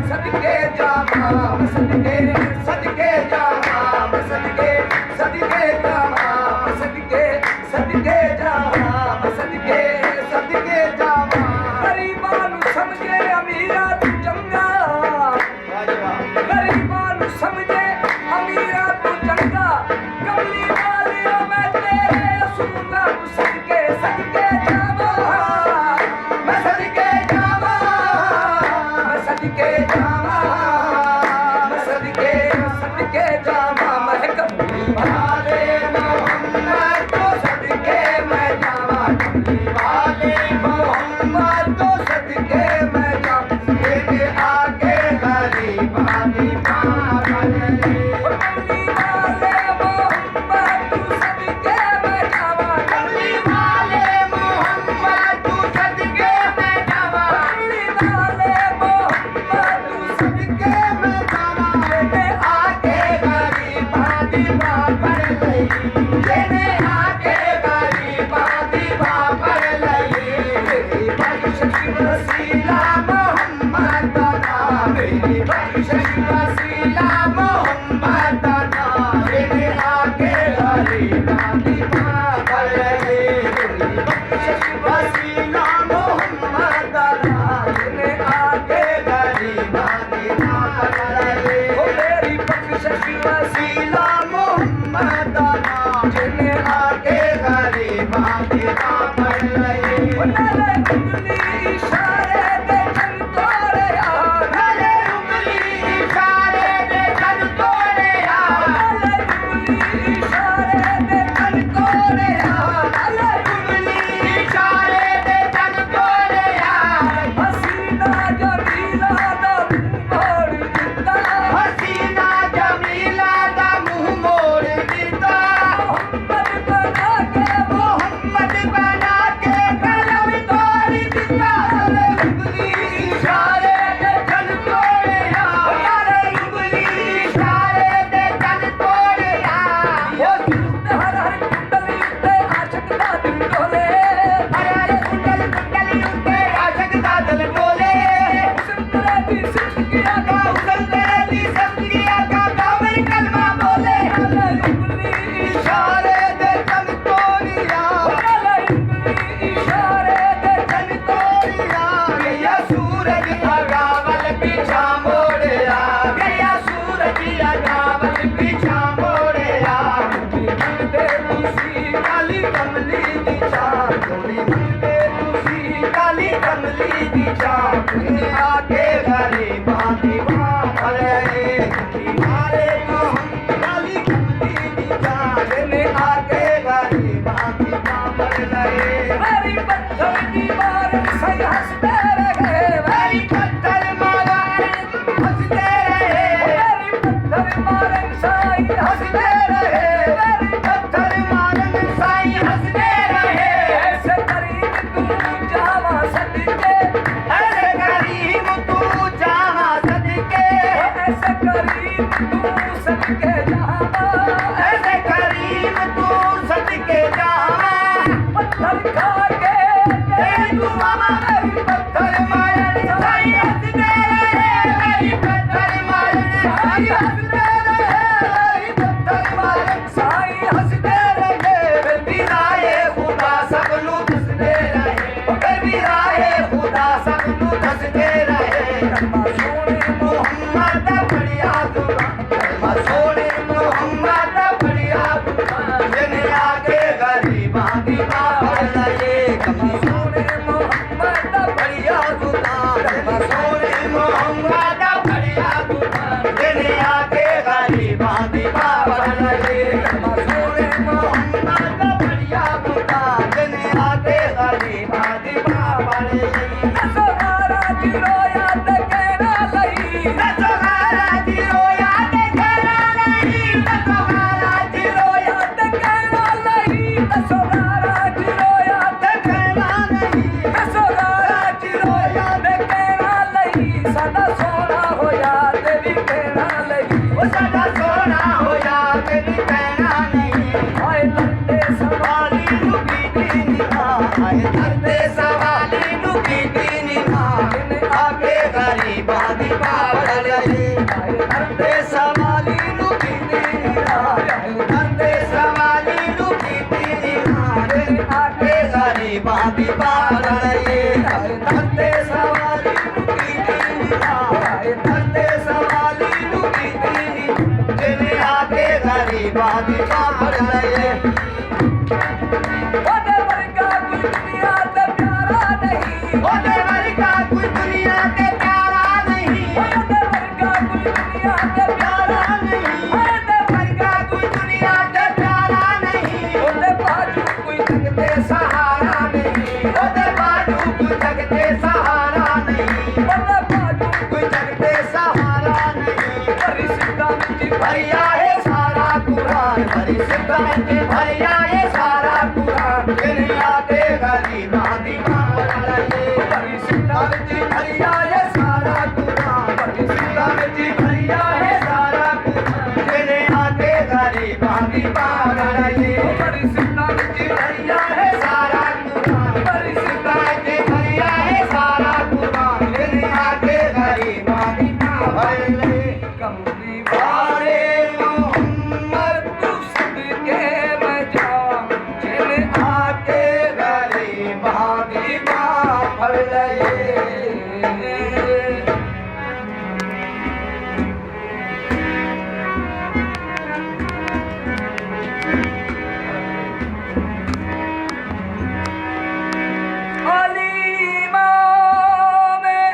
सदके जावा सदके सदके जावा सदके सदके जावा सदके सदके जावा सदके सदके जावा गरीबां नूं समझे अमीरा तू चंगा गरीबां नूं समझे अमीरा तू चंगा कमली वालियो मैं तेरे रसूलां नूं सदके सदके जावा मैं सदके जावा मैं सदके जावा मैं सदके सदके जावा मैं कमली वाले मोहम्मद तो सदके मैं जावा कमली वाले मोहम्मद तो सदके मैं जावा तेरे आगे गरीबां दी पागल कमली वाले मोहम्मद तू सदके मैं जावा कमली वाले मोहम्मद तू सदके मैं जावा कमली वाले मोहम्मद तू सदके मैं जावा तेरे आगे गरीबां दी पागल तेरे आगे गरीबां दी पागल मेरी बख्शिश वसीला मोहम्मद दा नाम मेरी बख्शिश वसीला मोहम्मद दा नाम तेरे आगे गरीबां दी पागल मेरी बख्शिश वसीला मोहम्मद दा नाम तेरे आगे गरीबां दी पागल ओ मेरी बख्शिश वसीला मोहम्मद दा नाम तेरे आगे गरीबां दी पागल ओ नाले उंगली इशारे दे चल तोड़े यार नाले उंगली इशारे दे चल तोड़े यार नाले उंगली इशारे दे चल तोड़े यार नाले उंगली इशारे दे चल तोड़े यार हसीना जमीला दा मुंह मोड़ दिता हसीना जमीला दा मुंह मोड़ दिता मोहम्मद बना के कलम तोड़ दिता नाले उंगली इशारे दे चल तोड़े यार नाले उंगली इशारे दे चल तोड़े यार ओ हर हर कुंडली उत्ते आशिक दा दिल डोले हर हर कुंडली उत्ते आशिक दा दिल डोले हुस्न तेरे दी जिंदगी आका हुस्न तेरे दी जिंदगी आका कामिल कलमा बोले नाले उंगली इशारे दे चल तोड़िया नाले उंगली इशारे दे चल तोड़िया गया सूरज अगावल पीछा मोड़या गया सूरज अगावल पीछा मोड़या मंगते तुसी काली कमली दी चाह थोड़ी मंगते तुसी काली कमली दी चाह तेरे आगे गरीबां दी पागल मारे मोहम्मद काली कमली दी चाह तेरे आगे गरीबां दी पागल मेरी पत्थर दीवार सही हंसते रहे मेरी पत्थर मारे हंसते रहे मेरी पत्थर मारे साईं हंसते रहे मेरी पत्थर मारे साईं हंसते रहे ऐसे करीम तू जावा सदके ऐसे करीम तू जावा सदके ऐसे करीम तू सदके जावा ऐसे करीम तू सदके जावा पत्थर खा के तेरी दुआ मेरी पत्थर मारे साईं हंसते रहे मेरी पत्थर मारे साईं हंसते रहे मेरी पत्थर मारे साईं हंसते रहे मेरी राहे खुदा सबनू दसदे रहे मेरी राहे खुदा सबनू दसदे रहे कलमा सोने मोहम्मद दा बढ़िया दुआ कलमा सोने मोहम्मद दा बढ़िया दुआ जिने आगे गरीबां दी पागल कलमा सोने मोहम्मद दा बढ़िया दुआ कलमा सोने मोहम्मद दा बढ़िया दुआ जिने आगे गरीबां दी पागल कलमा सोने मोहम्मद दा बढ़िया दुआ जिने आगे गरीबां दी पागल सोनारा जी रोया ते कहना लई सोनारा जी रोया ते कहना लई सोनारा जी रोया ते कहना लई सोनारा जी रोया ते कहना लई सोनारा जी रोया ते कहना लई साडा सोना होया ते भी कहना लई ओ साडा सोना होया ते भी कहना लई हाय लंडे सवाली नू कीती निगाह हाय लंडे सवाली नू कीती निगाह आगे गरीबां दी बात धरते सवाली धरते सवाली जिन्हें आके गरीबा दी बाप लये ओदे वर्गा कोई दुनिया ते प्यारा नहीं ओदे वर्गा कोई दुनिया ते प्यारा नहीं ओदे वर्गा कोई दुनिया ते प्यारा नहीं ओदे वर्गा कोई दुनिया ते प्यारा नहीं ओदे बाजू कोई जगते सहारा नहीं ओदे बाजू कोई जगते सहारा नहीं ओदे बाजू कोई जगते सहारा नहीं परिसिद्धा मिट्टी भरिया है सारा कुरान परिसिद्धा मिट्टी भरिया है सारा कुरान जिन्हें आते गरीबा दीवाना लगे परिसिद्धा मिट्टी भरिया है सारा कुरान परिसिद्धा मिट्टी भरिया है सारा कुरान जिन्हें आते गरीबा दीवाना लगे परिसिद्धा मिट्टी भरिया है सारा कुरान परिसिद्धा मिट्टी भरिया है सारा कुरान जिन्हें आते गरीबा दीवाना लगे कमली वाले मोहम्मद तू सदके मैं जाऊं जिन्हें आके गरीबा दीवाना भर लगे अलीमा में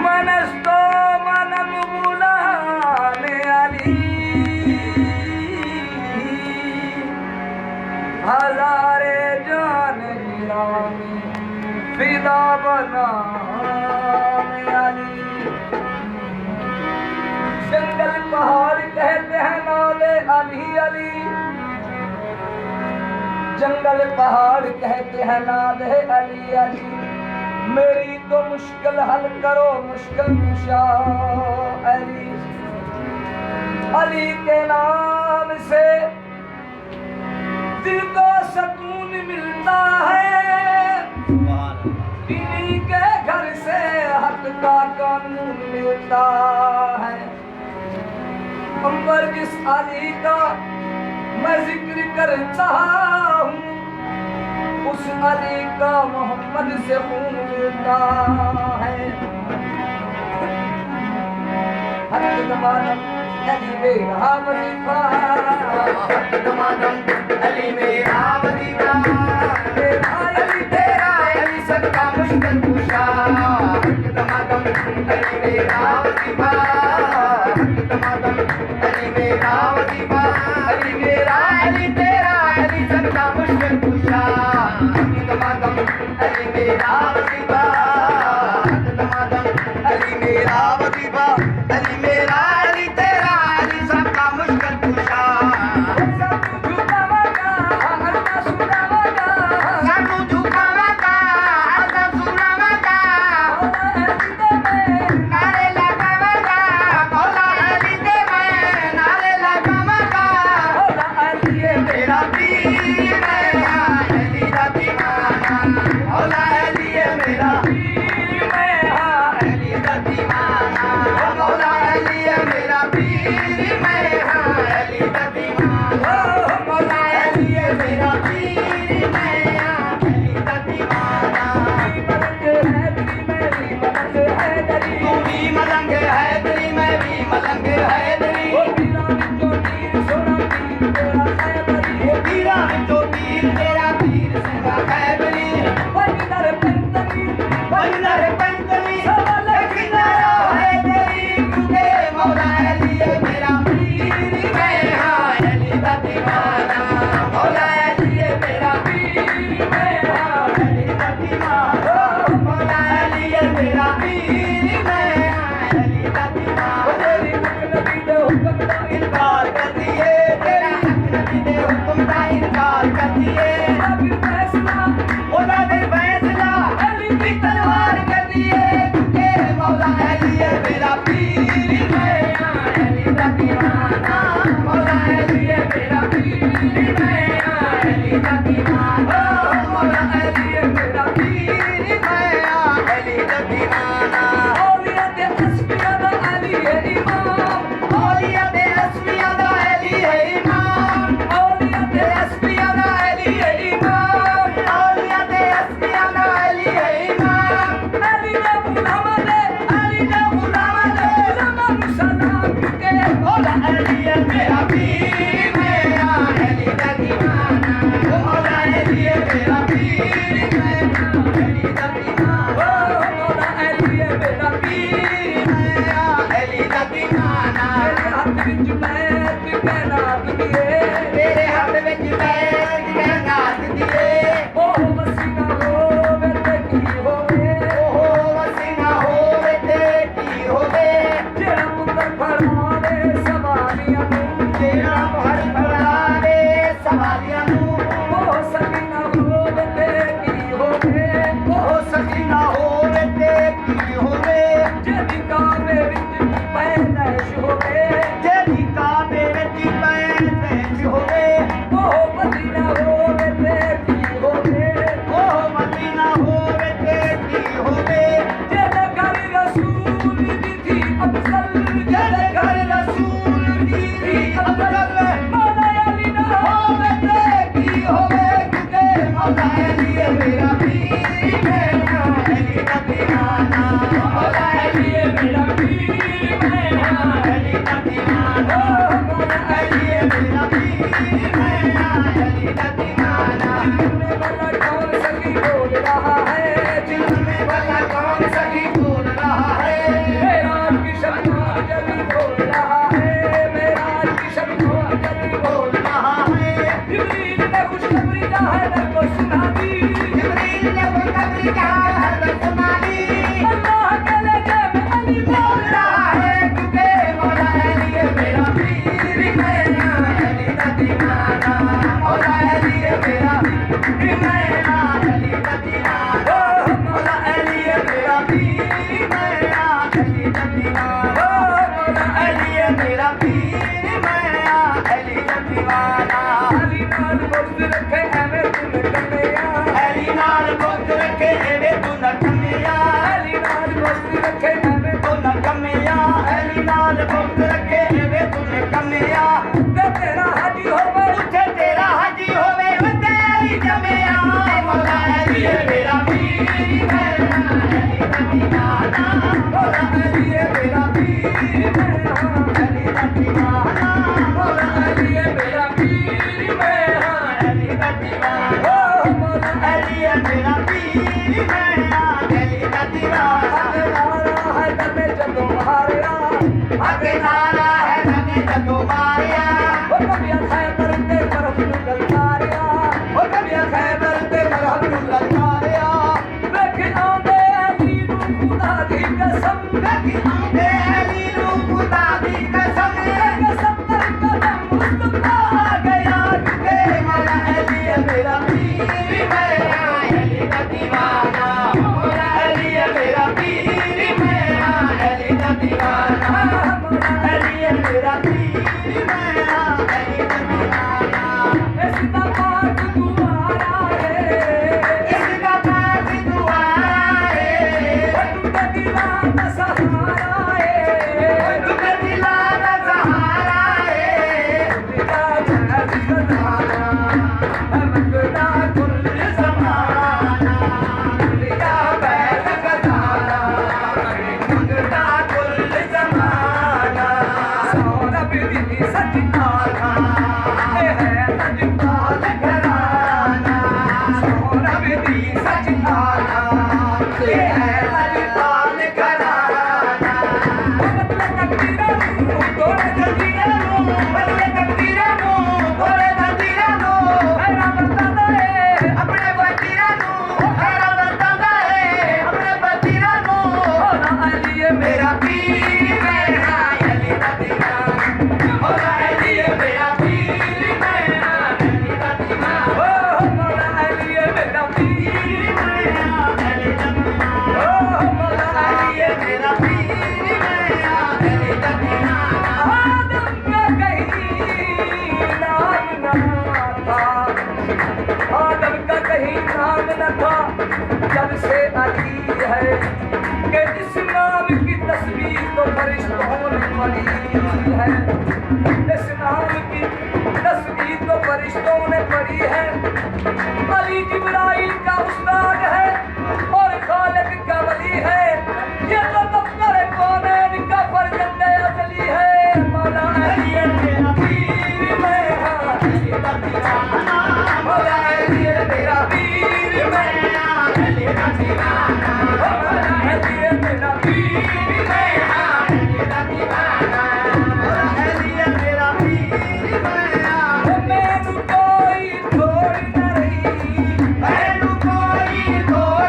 मनस्तो मनम बुलाने अली हजारे जान गिरामी फिदा बनाने अली जंगल पहाड़ कहते हैं नाले अली अली जंगल पहाड़ कहते हैं नाले अली अली मेरी तो मुश्किल हल करो मुश्किल कुशा अली अली के नाम से दिल को सुकून मिलता है इन्हीं के घर से हक का कानून मिलता है अंबर जिस अली का मैं जिक्र करता हूँ उस अली का मोहम्मद से खून मिलता है हक दमादम अली मेरा वजीफा हक दमादम अली मेरा वजीफा मेरा अली तेरा अली सबका मुश्किल कुशा हक दमादम अली मेरा वजीफा हक दमादम अली मेरा वजीफा अली मेरा अली तेरा अली सबका मुश्किल कुशा दमादम अली मेरा वजीफा दमादम अली मेरा वजीफा अली मेरा अली तेरा अली सबका मुश्किल कुशा सानू झुकावागा अल्लाह सुनावागा सानू झुकावागा अल्लाह सुनावागा नारे लगावागा मौला अली दे मैं नारे लगावागा मौला अली मेरा पीर मैं अली दा दीवाना मौला अली मेरा पीर मैं अली दा दीवाना मौला अली मेरा पीर मैं अली दा दीवाना मौला अली मेरा पीर मैं अली दा दीवाना तू भी मलंग है तेरी मैं भी मलंग है तेरी ओ पीरा में जो पीर तेरा पीर सेवा खैबरी बंदर पंतनी सवाल किनारा है तेरी तुझे मौला अली मेरा पीर मैं अली दा दीवाना मौला अली मेरा पीर मैं अली दा दीवाना मौला अली मेरा पीर मैं अली दा जद घर रसूल की अफजल मौला अली ना होवे की होवे क्योंकि मौला अली मेरा पीर मेरा अली का दीवाना मौला अली मेरा पीर मेरा अली का दीवाना मौला अली मेरा पीर मेरा अली का दीवाना दिल में भला कौन सखी बोल रहा है दिल में भला कौन सखी बोल रहा है मेरा किशन जली बोल रहा है मेरा किशन जली बोल रहा है जिब्रील ने खुशखबरी का है को सुना दी जिब्रील ने खुशखबरी का है सुना दी अल्लाह के लगे में अली बोल रहा है क्योंकि मौला अली मेरा पीर मेरा अली का दीवाना मौला अली मेरा पीर मेरा अली का दीवाना मौला अली मेरा पीर मेरा अली का दीवाना मौला अली मेरा पीर मेरा अली का दीवाना अली नाल बुद्ध रखे एवें तू कन्या अली नाल बुद्ध रखे एवें तू कन्या अली नाल बुद्ध रखे एवें तू कन्या अली नाल बुद्ध रखे एवें तू कन्या ते तेरा हाजी होवे उठे तेरा हाजी होवे उते अली जमिया मौला अली मेरा पीर मेरा अली का दीवाना मौला अली मेरा पीर मेरा अली का दीवाना मौला अली मेरा पीर मेरा अली का दीवाना मौला अली मेरा पीर मेरा अली का दीवाना है तने जदों मारिया आगे नारा है तने जदों मारिया ओ कभी खैबर ते परम ललकारिया ओ कभी खैबर ते परम ललकारिया देख आंदे अली नू खुदा दी कसम देख आंदे अली नू खुदा दी कसम सत्तर कदम मुस्तफा आ गया के मौला अली मेरा पीर मेरा अली का दीवाना मौला अली मेरा पीर मेरा अली का दीवाना मौला अली मेरा पीर मेरा अली का दीवाना इसका पाक दुआरा है इसका पाक दुआरा है तुमका दीवाना सहारा है तुमका दीवाना सहारा है तुमका जहाज सहारा हमकदा कुल ज़माना तुमका बैठ गदाना हमकदा कुल ज़माना सौरभ दी सच आना है तजपाल घराना सौरभ दी सच आना ये है तजपाल घराना बदले तकदीरा नू तोड़े तकदीरा नू बदले तकदीरा नू तोड़े तकदीरा नू हैरा बतादा है अपने वजीरा नू हैरा बतादा है अपने वजीरा नू मौला अली मेरा पीर मेरा अली का दीवाना मौला अली मेरा पीर मेरा अली का दीवाना मौला अली मेरा पीर मेरा अली का दीवाना मौला अली मेरा पीर मेरा अली का दीवाना आदम का कहीं नाम न था आदम का कहीं नाम न था जब से अली है कि जिस नाम की तस्वीर तो फरिश्तों ने पढ़ी है इस नाम की तस्वीर तो फरिश्तों ने पढ़ी है अली जिब्राइल का उस्ताद है और खालिक का वली है ये तो दफ्तर कौनैन का फर्जंद अजली है मौला अली मेरा पीर मेरा अली का दीवाना मौला अली मेरा पीर मेरा अली का दीवाना मौला अली मेरा पीर मेरा अली का दीवाना मौला अली मेरा पीर मेरा मैनू कोई तोड़ न रही मैनू कोई तोड़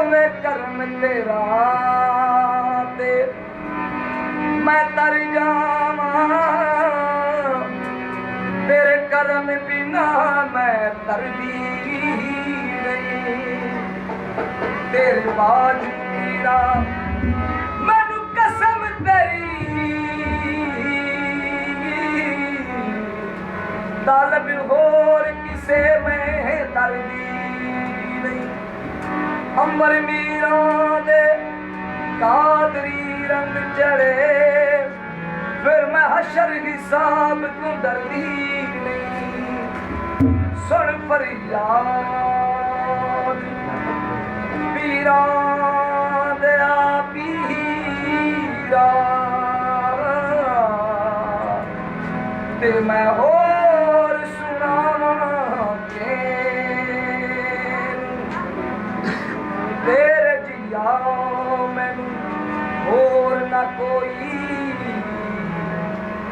ਹੋਵੇ ਕਰਮ ਤੇਰਾ ਤੇ ਮੈਂ ਤਰ ਜਾਵਾਂ, ਤੇਰੇ ਕਰਮ ਬਿਨਾ ਮੈਂ ਤਰਦੀ ਨਹੀਂ। ਤੇਰੇ ਬਾਝ ਮੇਰਾ ਮੈਨੂੰ ਕਸਮ ਤੇਰੀ, ਤਲਬ ਹੋਰ ਕਿਸੇ ਮੈਂ ਤਰਦੀ ਨਹੀਂ। ਅੰਬਰ ਮੀਰਾਂ ਦੇ ਕਾਦਰੀ ਰੰਗ ਚੜੇ, ਫਿਰ ਮੈਂ ਹਸ਼ਰ ਹਿਸਾਬ ਤੋਂ ਡਰਦੀ ਨਹੀਂ। ਸੁਣ ਫਰਿਆਦ ਪੀਰਾਂ ਦੇ ਆ ਪੀਰਾ, ਤੇ ਮੈਂ ਹੋਰ ਸੁਣਾਵਾਂ ਤੇਰੇ ਜੀਆ ਮੈਨੂੰ ਹੋਰ ਨਾ ਕੋਈ,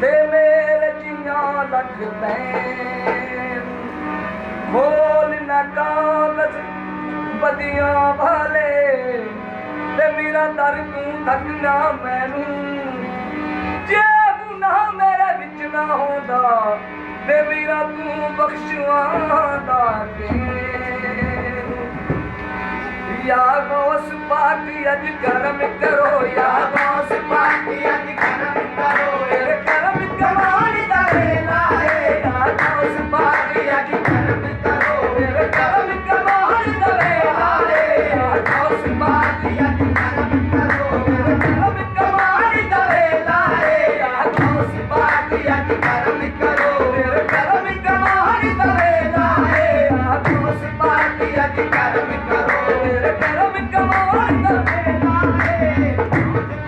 ਤੇ ਮੇਰੇ ਜੀਆਂ ਲੱਖ ਪੈਨ ਖੋਲ ਨਾ ਕਾਗਜ਼ ਬਦੀਆਂ ਵਾਲੇ, ਤੇ ਮੇਰਾ ਦਰ ਤੂੰ ਥੱਕਣਾ ਮੈਨੂੰ। ਜੇ ਗੁਨਾਹ ਮੇਰੇ ਵਿੱਚ ਨਾ ਹੁੰਦਾ, ਤੇ ਮੇਰਾ ਤੂੰ ਬਖਸ਼ਵਾਂਦਾ या गौस पाकी अज करम करो, या गौस पाकी अज करम करो, तेरे करम कमाल दा वेला है। या गौस पाकी अज करम करो, तेरे करम कमाल दा वेला है। या गौस पाकी अज करम करो, तेरे करम कमाल दा वेला है। या गौस पाकी अज करम करो, तेरे करम कमाल दा वेला है। या गौस पाकी अज करम करो, करम कमाल दा वेला है।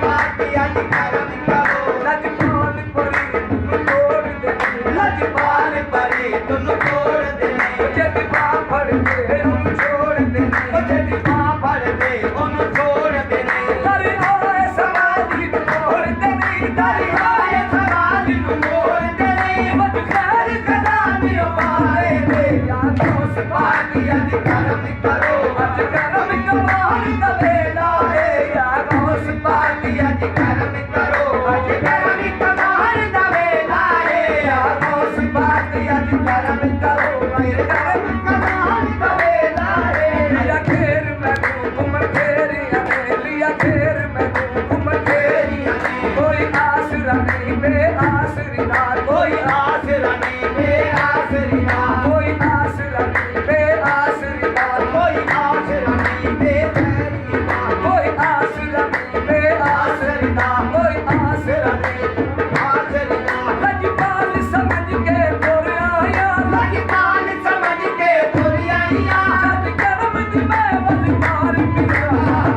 पाकी अज करम करो, लजपाल परी तुनु तोड़ देनी, लजपाल परी तुनु तोड़ देनी। जद बां फड़ के उन्हें छोड़ देनी, जद बां फड़ के उन्हें छोड़ देनी। दर आए समाधि नूं मोड़ देनी, दर आए समाधि नूं मोड़ देनी। मत खैर कदा नी पाए दे, या दोस्त पाकी अज करम करो, अज करम कमाल दा वेला है। या गौस पाकी अज करम करो, अज करम कमाल दा वेला है। या गौस पाकी अज करम करो, अज करम कमाल दा वेला है। लिया घेर मैनू घुम घेरिया ने, लिया घेर मैनू घुम घेरिया ने। कोई आसरा नहीं बेआसरी नाल, कोई आसरा नहीं बेआसरी नाल, कोई आसरा नहीं बेआसरी नाल, कोई आसरा नहीं बेआसरी नाल, कोई आसरा नहीं बेआसरी नाल, कोई आसरा नहीं आसरी नाल। लजपाल समझ के तुर आया, लजपाल समझ के तुर आया। जद करम दी मैं वल मार पिया,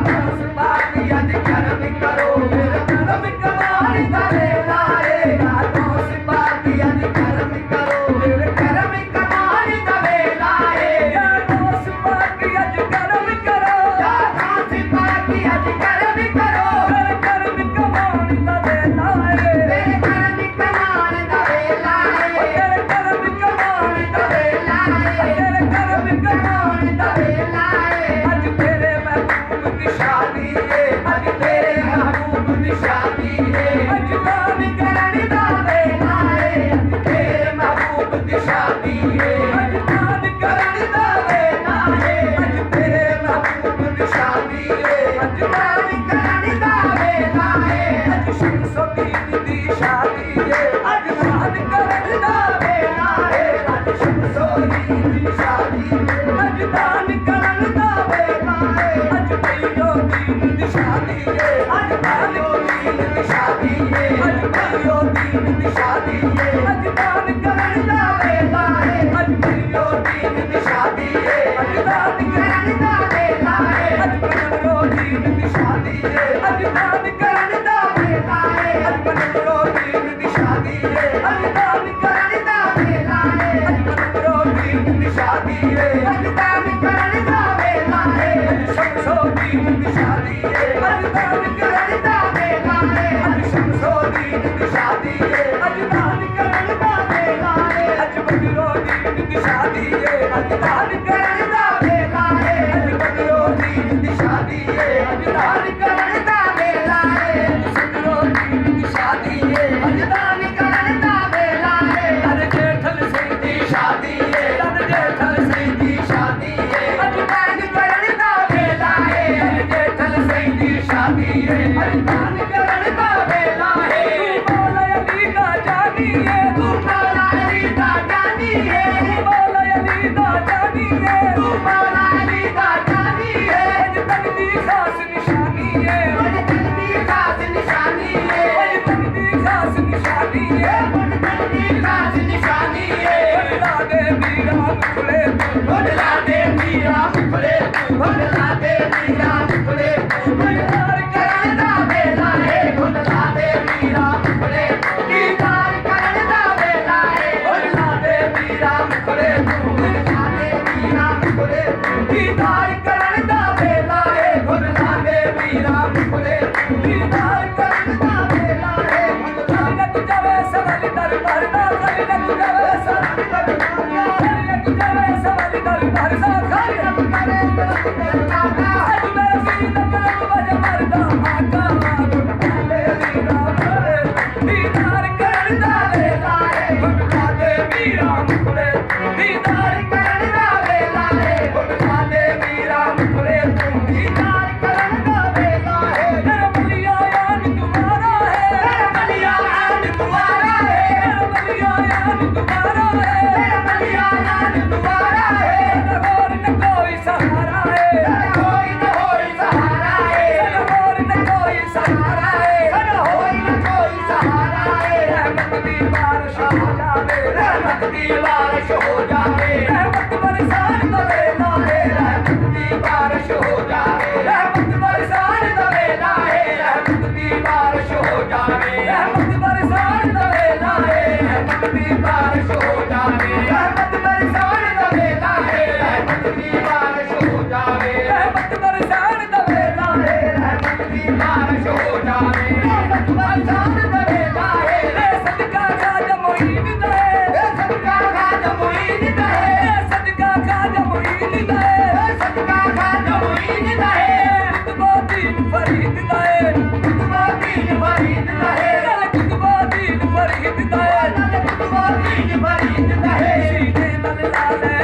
गौस पाकी अज करम करो, तेरे करम कमाल दा वेला है। या गौस पाकी अज करम करो, तेरे करम कमाल दा वेला है। या गौस पाकी अज करम करो, या गौस पाकी अज करम करो, तेरे करम कमाल दा वेला है। तेरे करम कमाल दा वेला है, तेरे करम कमाल दा वेला है, तेरे करम कमाल दा वेला है। अज तेरे महबूब दी शादी है, अज तेरे महबूब दी शादी है। अज दान करन दा वेला है, अज तेरे महबूब दी शादी है। अज दान करन दा वेला है, अज तेरे महबूब दी शादी है। अज दान करन दा वेला है, अज शमसुद्दीन दी शादी है। अज दान करन दा वेला है, अज शमसुद्दीन दी शादी है। अज दान करन दा वेला है, अज तैय्युद्दीन दी शादी है। अज तैय्युद्दीन दी शादी है, अज तैय्युद्दीन दी शादी है। अज दान करन दा वेला है, अज तैय्युद्दीन दी शादी है। अज दान करन दा वेला है, अज तैय्युद्दीन दी शादी है। अज दान करन दा वेला है, अज तैय्युद्दीन दी शादी है। अज दान करन दा वेला है, अज तैय्युद्दीन दी शादी है। अज दान करन दा वेला है, अज शमसुद्दीन दी शादी है। अज दान करन दा वेला है, अज शमसुद्दीन दी शादी है। अज दान करन दा वेला है, अज बदरुद्दीन दी शादी है। अज दान करन दा वेला है, अज बदरुद्दीन दी ਦੀ ਸ਼ਾਦੀ ਏ ਅਜਦਾਨ ਕਰਨ ਦਾ ਵੇਲਾ ਏ ਸਤਿਗੁਰੂ ਜੀ ਦੀ ਸ਼ਾਦੀ ਏ ਅਜਦਾਨ ਕਰਨ ਦਾ ਵੇਲਾ ਏ ਅਰ ਜੇਠਲ ਸਿੰਘ ਦੀ ਸ਼ਾਦੀ ਏ ਅਰ ਜੇਠਲ ਸਿੰਘ ਦੀ ਸ਼ਾਦੀ ਏ ਅਜਦਾਨ ਕਰਨ ਦਾ ਵੇਲਾ ਏ ਅਰ ਜੇਠਲ ਸਿੰਘ ਦੀ ਸ਼ਾਦੀ ਏ ਅਜਦਾਨ ਕਰਨ ਦਾ ਵੇਲਾ ਏ ਤੂੰ ਮੌਲਾ ਅਲੀ ਦਾ ਜਾਨੀ ਏ ਤੂੰ ਮੌਲਾ ਅਲੀ ਦਾ ਜਾਨੀ ਏ ਤੂੰ ਮੌਲਾ ਅਲੀ ਦਾ ਜਾਨੀ ਏ ਤੂੰ ਮੌਲਾ ਅਲੀ ਦਾ ਜਾਨੀ ਏ ਅਜਦਾਨ ਦੀ ਖਾਸ ਨਿਸ਼ਾਨੀ ਏ ਅਜਦਾਨ ਦੀ ਖਾਸ ਨਿਸ਼ਾਨੀ ਏ ਅਜਦਾਨ ਦੀ ਖਾਸ ਨਿਸ਼ਾਨੀ ਏ ਅਜਦਾਨ ਦੀ ਖਾਸ ਨਿਸ਼ਾਨੀ ਏ ਬਦਲਾ ਦੇ ਵੀਰਾ ਮੁਖੜੇ ਬਦਲਾ ਦੇ ਵੀਰਾ ਮੁਖੜੇ ਬਦਲਾ ਦੇ ਵੀਰਾ ਮੁਖੜੇ ਬਦਲਾਰ ਕਰਨ ਦਾ ਵੇਲਾ ਏ ਬਦਲਾ ਦੇ ਵੀਰਾ ਮੁਖੜੇ ਦੀਦਾਰ ਕਰਨ ਦਾ ਵੇਲਾ ਏ ਬਦਲਾ ਦੇ ਵੀਰਾ ਮੁਖੜੇ ਬਦਲਾ ਦੇ ਵੀਰਾ ਮੁਖੜੇ ਦੀਦਾਰ ਕਰਨ ਦਾ ਵੇਲਾ ਏ ਬਦਲਾ ਦੇ ਵੀਰਾ ਮੁਖੜੇ ਦੀਦਾਰ ਕਰਨ ਦਾ ਵੇਲਾ ਏ ਬਦਲਾ ਲੱਗ ਜਾਵੇ ਸਵਾਲ ਦਰਬਾਰ ਦਾ ਕਰ ਲੱਗ ਜਾਵੇ ਸਵਾਲ ਦਰਬਾਰ ਦਾ ਕਰ ਲੱਗ ਜਾਵੇ ਸਵਾਲ ਦਰਬਾਰ ਦਾ ਕਰ ਲੱਗ ਜਾਵੇ ਦਰਬਾਰ ਦਾ ਅੱਜ ਮੇਰਾ ਵੀਰ ਦਾ ਕਰਮ ਵਜ ਮਰਦਾ ਆਕਾ ਗੁਰਦਾਲੇ ਵੀਰਾ ਮੁਖੜੇ ਦੀਦਾਰ ਕਰਨ ਦਾ ਵੇਲਾ ਏ ਬਦਲਾ ਦੇ ਵੀਰਾ ਮੁਖੜੇ ਦੀਦਾਰ ਕਰਨ ਦਾ ਵੇਲਾ ਏ ਬਦਲਾ ਦੇ ਵੀਰਾ ਮੁਖੜੇ ਦੀਦਾਰ ਕਰਨ ਦਾ ਵੇਲਾ ਏ ਤੇਰਾ ਬਲੀਆ ਆਨ ਦੁਬਾਰਾ ਹੈ ਤੇਰਾ ਬਲੀਆ ਆਨ ਦੁਬਾਰਾ ਹੈ ਤੇਰਾ ਬਲੀਆ ਆਨ ਦੁਬਾਰਾ ਹੈ ਤੇਰਾ ਬਲੀਆ ਆਨ ਦੁਬਾਰਾ ਹੈ ਹੋਰ ਨ ਕੋਈ ਸਹਾਰਾ ਹੈ ਕੋਈ ਨ ਹੋਈ ਸਹਾਰਾ ਹੈ ਹੋਰ ਨ ਕੋਈ ਸਹਾਰਾ ਹੈ ਹੋਈ ਨ ਕੋਈ ਸਹਾਰਾ ਹੈ ਰਹਿਮਤ ਦੀ ਬਾਰਿਸ਼ ਹੋ ਜਾਵੇ ਰਹਿਮਤ ਦੀ ਬਾਰਿਸ਼ ਹੋ ਜਾਵੇ ਰਹਿਮਤ ਬਰਸਾਨ ਦਾ ਵੇਲਾ ਹੈ ਰਹਿਮਤ ਦੀ ਬਾਰਿਸ਼ ਹੋ ਜਾਵੇ ਰਹਿਮਤ ਬਰਸਾਨ ਦਾ ਵੇਲਾ ਹੈ ਰਹਿਮਤ ਦੀ ਬਾਰਿਸ਼ ਹੋ ਜਾਵੇ ਰਹਿਮਤ ਬਰਸਾਨ ਦਾ ਵੇਲਾ ਹੈ ਰਹਿਮਤ ਦੀ ਬਾਰਿਸ਼ ਹੋ ਜਾਵੇ ਰਹਿਮਤ ਬਰਸਾਨ ਦਾ ਵੇਲਾ ਹੈ ਰਹਿਮਤ ਦੀ ਬਾਰਿਸ਼ ਹੋ ਜਾਵੇ ਰਹਿਮਤ ਬਰਸਾਨ ਦਾ ਵੇਲਾ ਹੈ ਰਹਿਮਤ ਦੀ ਬਾਰਿਸ਼ ਹੋ ਜਾਵੇ ਰਹਿਮਤ ਬਰਸਾਨ ਦਾ ਵੇਲਾ ਹੈ ਰੇ ਸਦਕਾ ਖਾਜਾ ਮੁਈਨ ਦਾ ਹੈ ਰੇ ਸਦਕਾ ਖਾਜਾ ਮੁਈਨ ਦਾ ਹੈ ਰੇ ਸਦਕਾ ਖਾਜਾ ਮੁਈਨ ਦਾ ਹੈ ਰੇ ਸਦਕਾ ਖਾਜਾ ਮੁਈਨ ਦਾ ਹੈ ਕੁਤਬੁਦੀਨ ਫਰੀਦ ਦਾ ਹੈ ਕੁਤਬੁਦੀਨ ਫਰੀਦ ਦਾ ਹੈ ਗੱਲ ਕੁਤਬੁਦੀਨ ਫਰੀਦ ਦਾ ਹੈ ਗੱਲ ਕੁਤਬੁਦੀਨ ਫਰੀਦ ਦਾ ਹੈ ਸੀਨੇ ਨਾਲ ਲਾ ਲੈ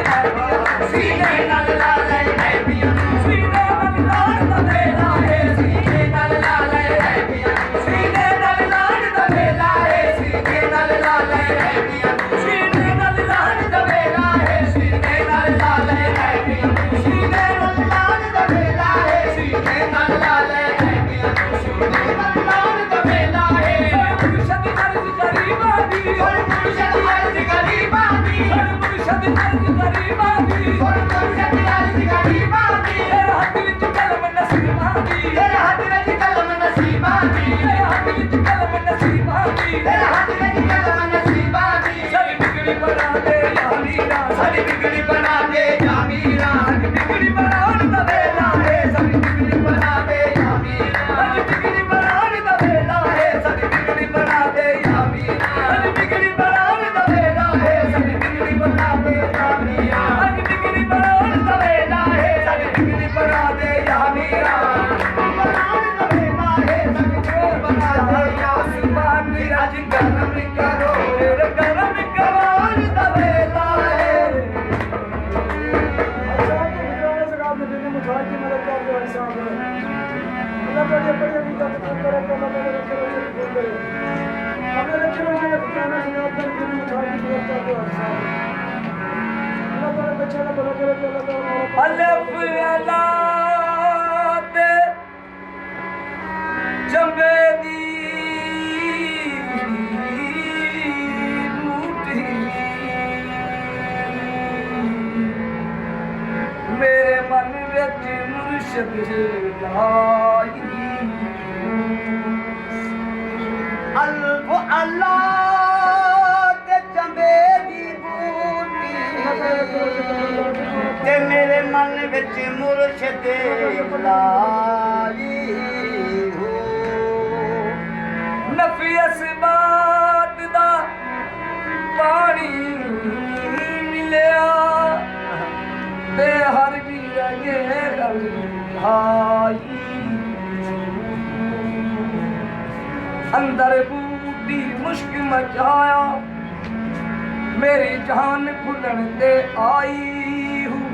ਸੀਨੇ ਨਾਲ ਲਾ ਲੈ ਸੀਨੇ ਨਾਲ ਲਾਣ ਦਾ ਵੇਲਾ ਹੈ ਸੀਨੇ ਨਾਲ ਲਾ ਲੈ ਸੀਨੇ ਨਾਲ ਲਾਣ ਦਾ ਵੇਲਾ ਹੈ ਸੀਨੇ ਨਾਲ ਲਾ ਲੈ ਸੀਨੇ ਨਾਲ ਲਾਣ ਦਾ ਵੇਲਾ ਹੈ ਸੀਨੇ ਨਾਲ ਲਾ ਲੈ ਸੀਨੇ ਨਾਲ ਲਾਣ ਦਾ ਵੇਲਾ ਹੈ ਸੀਨੇ ਨਾਲ ਲਾ ਲੈ ਸੀਨੇ ਨਾਲ ਲਾਣ ਦਾ ਵੇਲਾ ਹੈ ਮੁਰਸ਼ਦ ਅਰਜ਼ ਗਰੀਬਾਂ ਦੀ ਮੁਰਸ਼ਦ ਅਰਜ਼ ਗਰੀਬਾਂ ਦੀ ਮੁਰਸ਼ਦ ਅਰਜ਼ ਗਰੀਬਾਂ ਦੀ ਮੁਰਸ਼ਦ ਅਰਜ਼ ਗਰੀਬਾਂ ਦੀ ਤੇਰੇ ਹੱਥ ਵਿੱਚ ਕਲਮ ਨਸੀਬਾਂ ਦੀ ਤੇਰੇ ਹੱਥ ਵਿੱਚ ਕਲਮ ਨਸੀਬਾਂ ਦੀ ਤੇਰੇ ਹੱਥ ਵਿੱਚ ਕਲਮ ਨਸੀਬਾਂ ਦੀ ਤੇਰੇ ਹੱਥ ਵਿੱਚ ਕਲਮ ਨਸੀਬਾਂ ਦੀ ਸਾਡੀ ਬਿਗੜੀ ਬਣਾ ਦੇ ਯਾ ਮੀਰਾ ਸਾਡੀ ਬਿਗੜੀ ਬਣਾ ਦੇ ਯਾ ਮੀਰਾ ਸਾਡੀ ਬਿਗੜੀ ਬਣਾਉਣ ਦਾ ਵੇਲਾ ਹੈ ਸਾਡੀ ਬਿਗੜੀ ਬਣਾ ਦੇ ਯਾ ਮੀਰਾ ਸਾਡੀ ਬਿਗੜੀ ਬਣਾਉਣ ਦਾ ਵੇਲਾ ਹੈ ਸਾਡੀ ਬਿਗੜੀ ਬਣਾ ਦੇ ਯਾ ਮੀਰਾ ਸਾਡੀ ਬਿਗੜੀ ਬਣਾਉਣ ਦਾ ਵੇਲਾ ਹੈ ਸਾਡੀ ਬਿਗੜੀ ਬਣਾ ਦੇ ਯਾ ਮੀਰਾ ਸਾਡੀ ਬਿਗੜੀ ਬਣਾਉਣ ਦਾ ਵੇਲਾ ਹੈ ਸਾਡੀ ਬਿਗੜੀ ਬਣਾ ਦੇ ਯਾ ਮੀਰਾ ਬਣਾਉਣ ਦਾ ਵੇਲਾ ਹੈ ਸਾਡੀ ਬਿਗੜੀ ਬਣਾ ਦੇ ਯਾ ਸੁਭਾਨ ਮੇਰਾ ਜੀ ਕਰਮ ਕਰੋ ਰੇ ਕਰਮ ਕਰਵਾਉਣ ਦਾ ਵੇਲਾ ਹੈ ਅਲਫ ਅਲਾ ਤੇ ਜੰਬੇ ਦੀ ਬੂਟੀ ਮੇਰੇ ਮਨ ਵਿੱਚ ਮੁਰਸ਼ਦ ਲਾਈ ਅਲਫ ਅਲਾ ਤੇ ਜੰਬੇ ਦੀ ਬੂਟੀ ਤੇ ਮੇਰੇ ਮਨ ਵਿੱਚ ਮੁਰਸ਼ਦ ਲਾਈ ਹੋ ਨਫੀ ਅਸਬਾਤ ਦਾ ਪਾਣੀ ਮਿਲਿਆ ਤੇ ਹਰ ਵੀਰ ਇਹ ਗੱਲ खाई अंदर बूटी मुश्क मचाया मेरी जान खुलन ते आई हूँ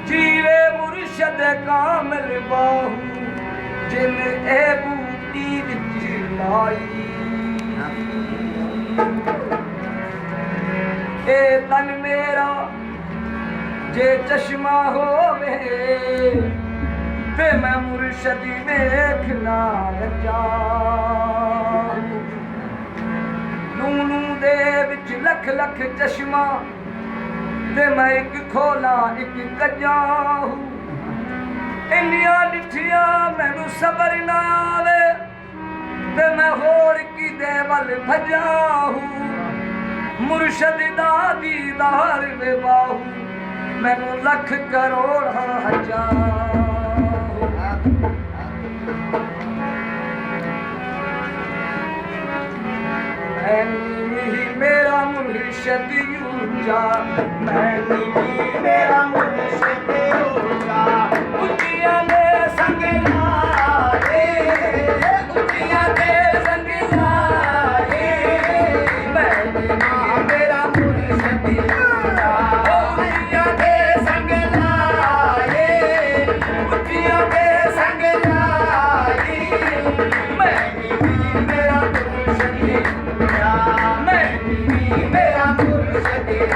जीवे मुर्शद कामिल बाहू जिन ए बूटी विच लाई ए तन मेरा जे चश्मा होवे ते मैं मुर्शदी वेखना रजा नूनू दे विच लख लख चश्मा ते मैं एक खोला एक कजा इंडिया डिठिया मैनू सबर ना आवे ते मैं होर की दे वल भजा मुर्शद दा दीदार वे बाहू मैनू लख करोड़ हजार मेरा मुर्शद ऊंचा मैनी मेरा मुर्शद ऊंचा उचिया ने संग लाए उचिया ने संग लाए मैनी मेरा मुर्शद ऊंचा उचिया ने संग लाए उचिया ने संग लाए मैनी मेरा मुर्शद ऊंचा मेरा मुर्शद ऊंचा उचिया ने संग लाए उचिया ने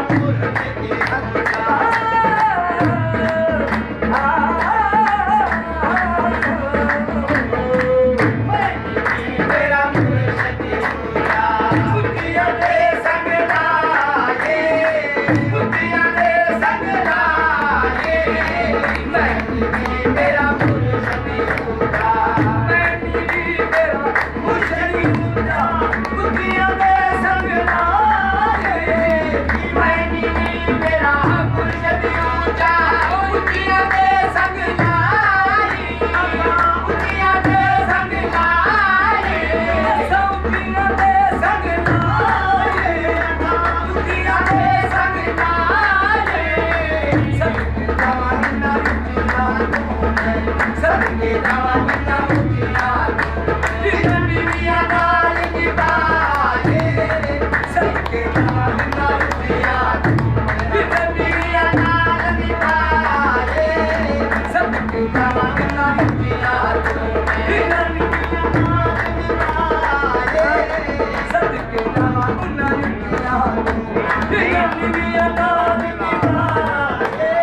संग लाए मैनी मेरा मुर्शद ऊंचा मैनी मेरा मुर्शद ऊंचा मेरा मुर्शद ऊंचा उचिया ने संग लाए उचिया ने संग लाए मैनी मेरा मुर्शद ऊंचा मैनी मेरा मुर्शद ऊंचा उचिया ने संग लाए मैनी मेरा मुर्शद ऊंचा उचिया ने संग लाए उचिया ने संग लाए उचिया ने संग लाए उचिया ने संग लाए सबके जवाना उचिया सबके जवाना उचिया जिंदगिया नाल निभाए सबके जवाना उचिया जिंदगिया नाल निभाए सबके जवाना उचिया जिंदगिया नाल निभाए सबके जवाना उचिया जिंदगिया नाल निभाए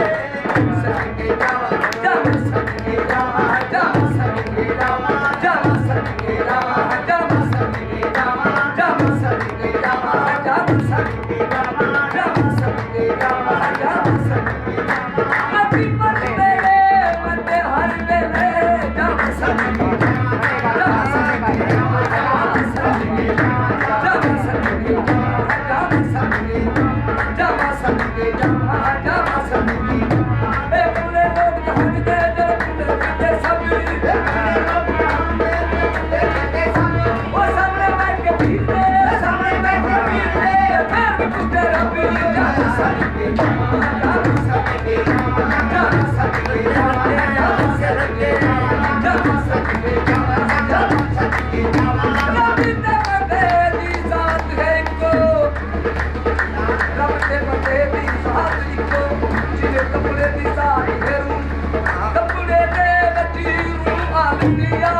सबके जवाना सबके जवाना सबके जवाना सबके जवाना सबके जवाना सबके जवाना सबके जवाना सबके जवाना सबके जवाना मती मत मेरे मत हर वेले जब सबके जवाना सबके जवाना सबके जवाना सबके जवाना सबके जवाना सबके जवाना सबके ए पूरे लोग जहान दे दे सब वो सामने बैठ के पीते सामने बैठ के पीते फिर भी पुछते रबी जाना सबके जवाना सबके जवाना सबके जवाना सबके जवाना सबके जवाना सबके जवाना रबी ते बंदे दी जात है को रब ते बंदे दी जात को जिने कपड़े दी जात है रू कपड़े दे बची रू आलिया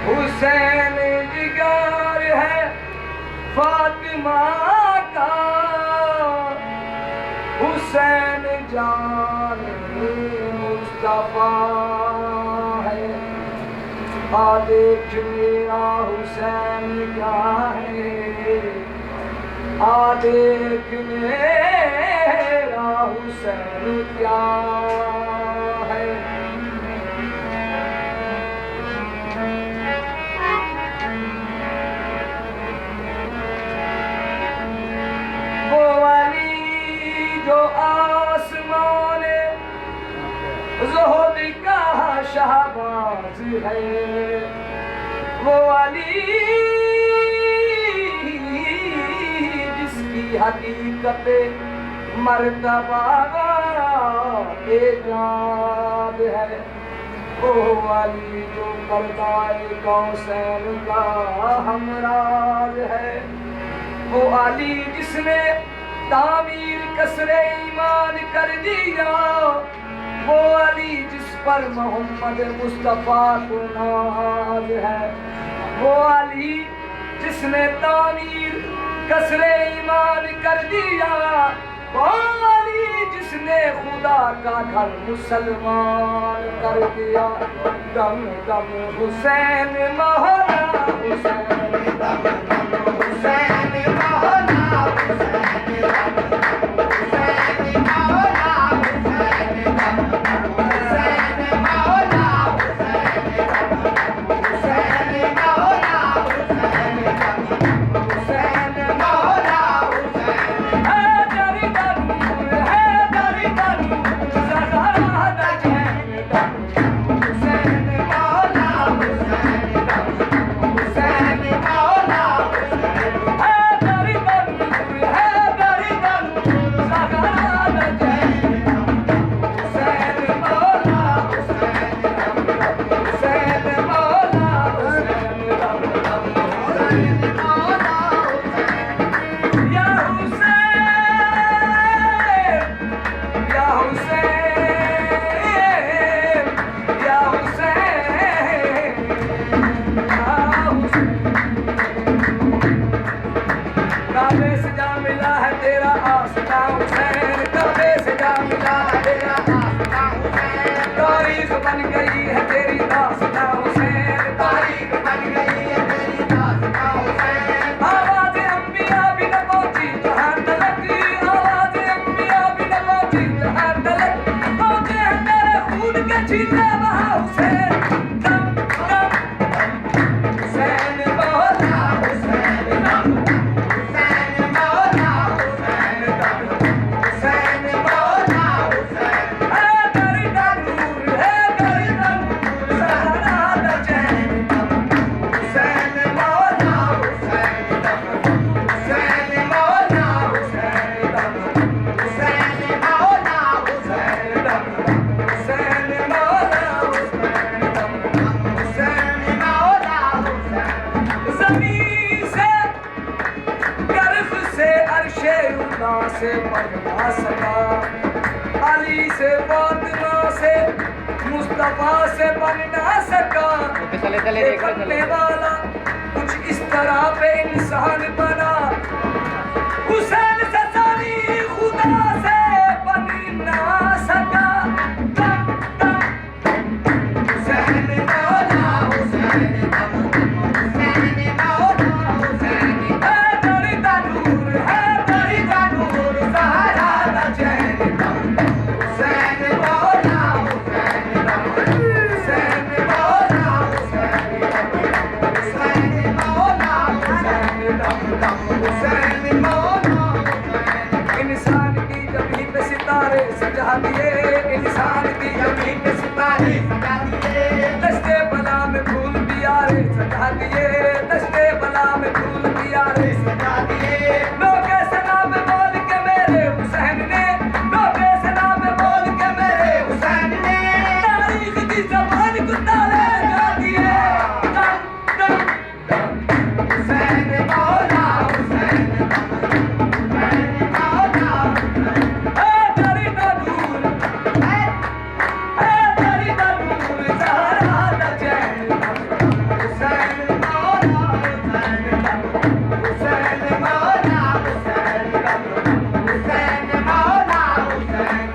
हुसैन जिगर है फातिमा का, हुसैन जान मुस्तफा है। आ देख मेरा हुसैन क्या है, आ देख मेरा हुसैन क्या है। वो अली जो आसमान ज़ुहद का शहबाज है, वो अली जिसकी हकीकत मर्तबा एजाद है। वो अली जो पर्दाए कौसैन का हमराज है, वो अली जिसने तामीर कसरे ईमान कर दिया, वो अली जिस पर मोहम्मद मुस्तफा को नाज है। वो अली जिसने तामीर कसरे ईमान कर दिया, वो अली जिसने खुदा का घर मुसलमान कर दिया। दम दम हुसैन मौला हुसैन, दम दम हुसैन मौला हुसैन, हुसैन मौला हुसैन, हुसैन मौला हुसैन, हुसैन मौला हुसैन, हुसैन मौला हुसैन। हैदर दरूर हैदर दरूर ज़हरा द जैन, हुसैन मौला हुसैन, हुसैन कब्र से जा मिला तेरा आस्था हुसैन तारीख बन गई है तेरी दास्तां हुसैन तारीख बन गई है तेरी दास्तां हुसैन आवाज़ अंबिया भी न पहुंची जहां तलक आवाज़ अंबिया भी न पहुंची जहां तलक पहुंचे हैं तेरे खून के छींटे वहां हुसैन दम दम हुसैन मौला हुसैन दम हुसैन मौला हुसैन दम हुसैन मौला हुसैन है तेरी नूर है तेरी नूर सहरा दा चैन दम हुसैन मौला हुसैन दम हुसैन मौला हुसैन दम हुसैन मौला हुसैन दम हुसैन मौला हुसैन दम हुसैन मौला हुसैन ज़मीन से गर्फ से अर्शे उल्ला से बढ़ ना सका अली से फातिमा से मुस्तफा से बन ना सका चले चले ये बनने वाला कुछ इस तरह पे इंसान बना हुसैन से सानी खुदा से बन ना सका दम दम हुसैन मौला हुसैन दम हुसैन मौला हुसैन है तेरी नूर है तेरी नूर सहरा दा चैन दम हुसैन मौला हुसैन दम हुसैन मौला हुसैन दम हुसैन मौला हुसैन दम दम हुसैन मौला इंसान की जमीन पे सितारे सजा दिए इंसान की जमीन पे सितारे सजा दिए दस्ते बला में फूल पियारे सजा दिए दस्ते बला में फूल पियारे सजा दिए लोगे सना में बोल के मेरे हुसैन ने लोगे सना में बोल के मेरे हुसैन ने तारीख की ज़बान को ताले लगा दिए दम दम दम हुसैन मौला हुसैन दम हुसैन मौला हुसैन है तेरी नूर है तेरी नूर सहरा दा चैन दम हुसैन मौला हुसैन दम हुसैन मौला हुसैन दम हुसैन मौला हुसैन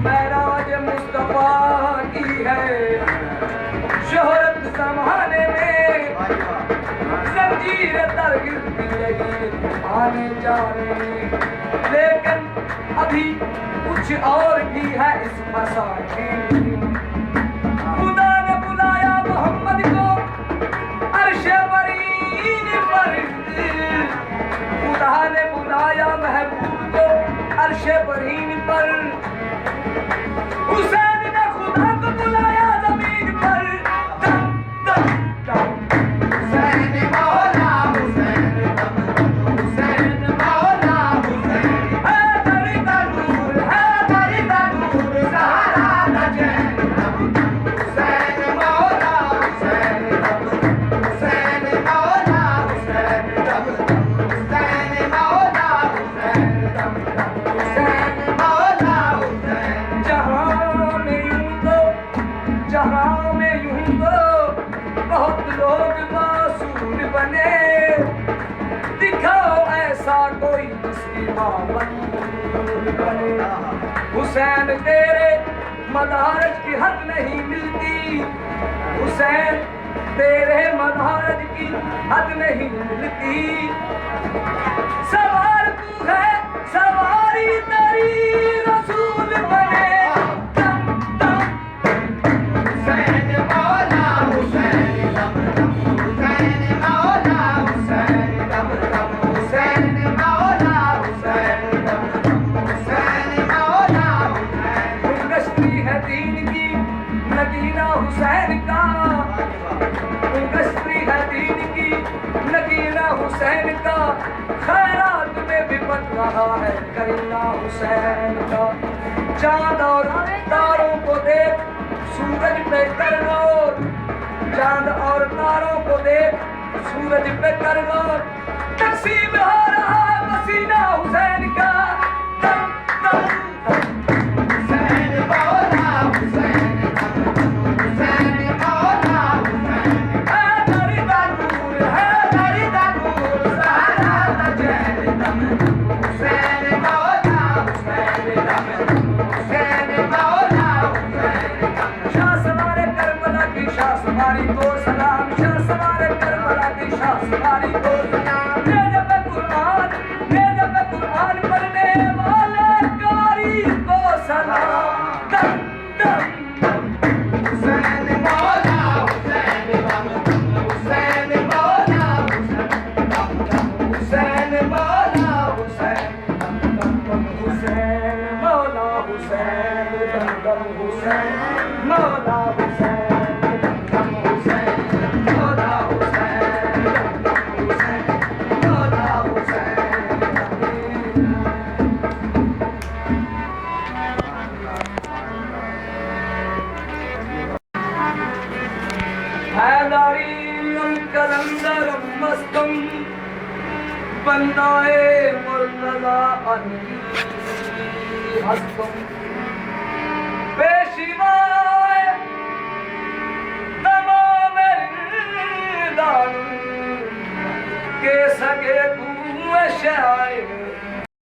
महराज मुस्तफा की है शोहरत ज़माने में जंजीर दरगिर्द की रही आने जाने लेकिन अभी कुछ और भी है इस फसाने खुदा ने बुलाया मोहम्मद को अर्शे बरीन पर खुदा ने बुलाया महबूब को अर्शे बरीन पर हुसैन ने खुदा को बुलाया जमीन पर दम दम दम हुसैन मौला हुसैन दम हुसैन मौला हुसैन है तेरी नूर सहरा दा चैन दम हुसैन मौला हुसैन दम हुसैन मौला हुसैन दम हुसैन मौला हुसैन दम हुसैन मौला हुसैन जहां में यूं तो बहुत लोग मासूम बने दिखाओ ऐसा कोई जिसकी मामन बने हुसैन तेरे मदारज की हद नहीं मिलती हुसैन तेरे मदारज की हद नहीं मिलती सवार तू है सवारी तेरी रसूल बने दम दम हुसैन मौला हुसैन दम दम हुसैन मौला हुसैन दम दम हुसैन मौला हुसैन दम दम हुसैन मौला हुसैन गश्ती है दीन की नगीना हुसैन का गश्ती है दीन की नगीना हुसैन का खैरात में भी बन रहा है करीना हुसैन का चांद और तारों को देख सूरज पे कर गौर चांद और तारों को देख सूरज पे कर गौर तकसीम हो रहा है पसीना हुसैन का दम दम दम हुसैन मौला हुसैन दम हुसैन मौला हुसैन है तेरी नूर सहरा दा चैन दम हुसैन मौला हुसैन मौला हुसैन दम दम हुसैन मौला हुसैन मौला हुसैन दम दम हुसैन मौला हुसैन दम दम हुसैन मौला हुसैन दम दम हुसैन मौला हुसैन दम दम हुसैन मौला हुसैन हैदारी कलंदर मस्तम बंदाए मुर्तजा अली हस्तम पेशिवाए तमाम दान के सगे कुएं शायर